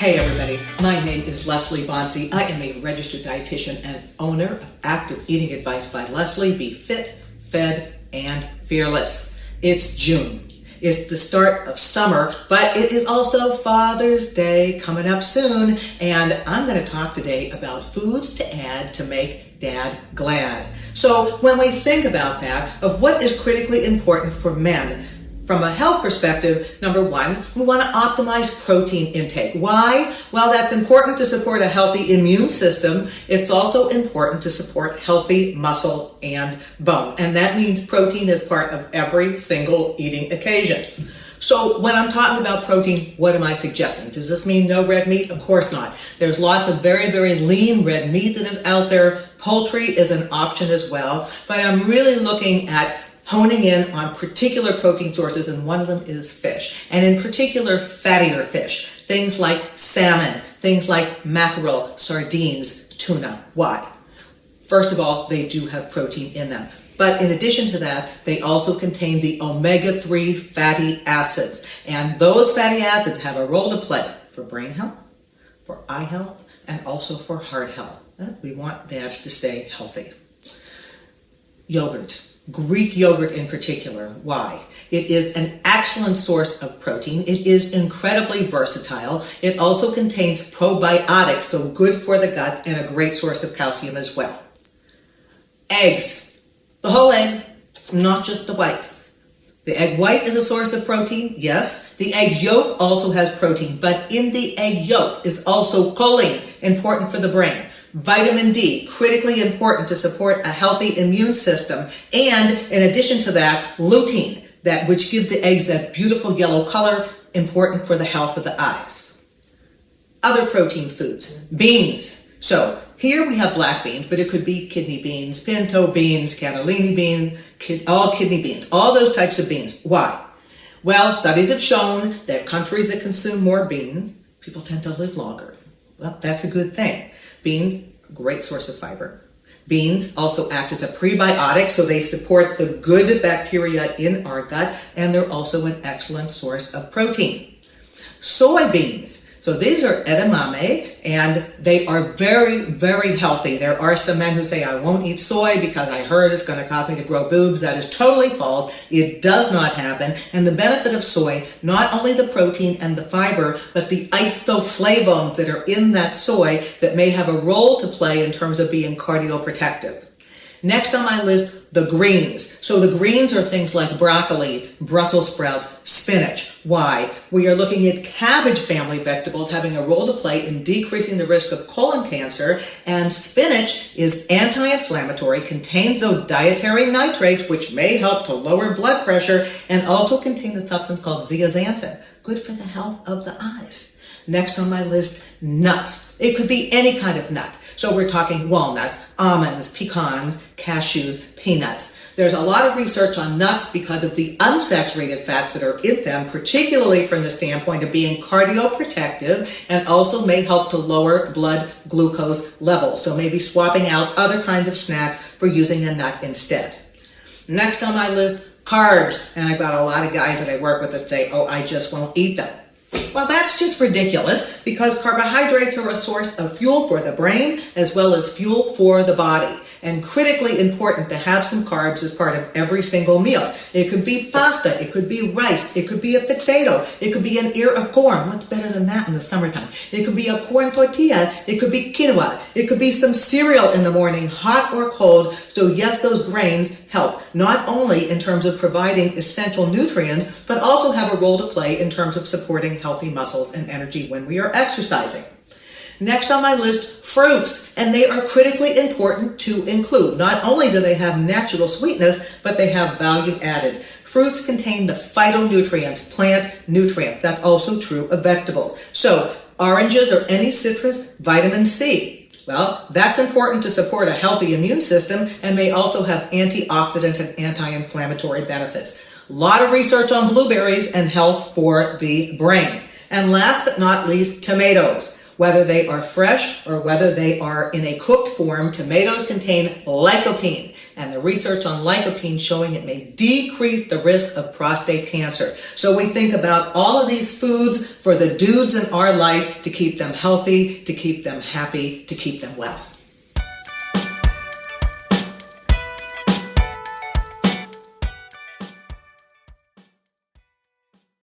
Hey everybody, my name is Leslie Bonci. I am a registered dietitian and owner of Active Eating Advice by Leslie. Be fit, fed, and fearless. It's June. It's the start of summer, but it is also Father's Day coming up soon, and I'm going to talk today about foods to add to make Dad glad. So when we think about that, of what is critically important for men, from a health perspective, number one, we want to optimize protein intake. Why? Well, that's important to support a healthy immune system. It's also important to support healthy muscle and bone. And that means protein is part of every single eating occasion. So when I'm talking about protein, what am I suggesting? Does this mean no red meat? Of course not. There's lots of very, very lean red meat that is out there. Poultry is an option as well. But I'm really looking at honing in on particular protein sources, and one of them is fish, and in particular fattier fish, things like salmon, things like mackerel, sardines, tuna. Why? First of all, they do have protein in them, but in addition to that, they also contain the omega-3 fatty acids, and those fatty acids have a role to play for brain health, for eye health, and also for heart health. We want dads to stay healthy. Yogurt. Greek yogurt in particular. Why? It is an excellent source of protein. It is incredibly versatile. It also contains probiotics, so good for the gut and a great source of calcium as well. Eggs. The whole egg, not just the whites. The egg white is a source of protein, yes. The egg yolk also has protein, but in the egg yolk is also choline, important for the brain. Vitamin D, critically important to support a healthy immune system. And in addition to that, lutein, which gives the eggs that beautiful yellow color, important for the health of the eyes. Other protein foods, beans. So here we have black beans, but it could be kidney beans, pinto beans, cannellini beans, all kidney beans, all those types of beans. Why? Well, studies have shown that countries that consume more beans, people tend to live longer. Well, that's a good thing. Beans, a great source of fiber. Beans also act as a prebiotic, so they support the good bacteria in our gut, and they're also an excellent source of protein. Soybeans. So these are edamame, and they are very, very healthy. There are some men who say, I won't eat soy because I heard it's going to cause me to grow boobs. That is totally false. It does not happen. And the benefit of soy, not only the protein and the fiber, but the isoflavones that are in that soy that may have a role to play in terms of being cardioprotective. Next on my list, the greens. So the greens are things like broccoli, Brussels sprouts, spinach. Why? We are looking at cabbage family vegetables having a role to play in decreasing the risk of colon cancer, and spinach is anti-inflammatory, contains those dietary nitrates which may help to lower blood pressure, and also contain a substance called zeaxanthin, good for the health of the eyes. Next on my list, nuts. It could be any kind of nut. So we're talking walnuts, almonds, pecans, cashews, peanuts. There's a lot of research on nuts because of the unsaturated fats that are in them, particularly from the standpoint of being cardioprotective, and also may help to lower blood glucose levels. So maybe swapping out other kinds of snacks for using a nut instead. Next on my list, carbs. And I've got a lot of guys that I work with that say, oh, I just won't eat them. Well, that's just ridiculous because carbohydrates are a source of fuel for the brain as well as fuel for the body. And critically important to have some carbs as part of every single meal. It could be pasta, it could be rice, it could be a potato, it could be an ear of corn. What's better than that in the summertime? It could be a corn tortilla, it could be quinoa, it could be some cereal in the morning, hot or cold. So yes, those grains help, not only in terms of providing essential nutrients, but also have a role to play in terms of supporting healthy muscles and energy when we are exercising. Next on my list, fruits, and they are critically important to include. Not only do they have natural sweetness, but they have value added. Fruits contain the phytonutrients, plant nutrients. That's also true of vegetables. So oranges or any citrus, vitamin C. Well, that's important to support a healthy immune system and may also have antioxidant and anti-inflammatory benefits. A lot of research on blueberries and health for the brain. And last but not least, tomatoes. Whether they are fresh or whether they are in a cooked form, tomatoes contain lycopene. and the research on lycopene showing it may decrease the risk of prostate cancer. So we think about all of these foods for the dudes in our life to keep them healthy, to keep them happy, to keep them well.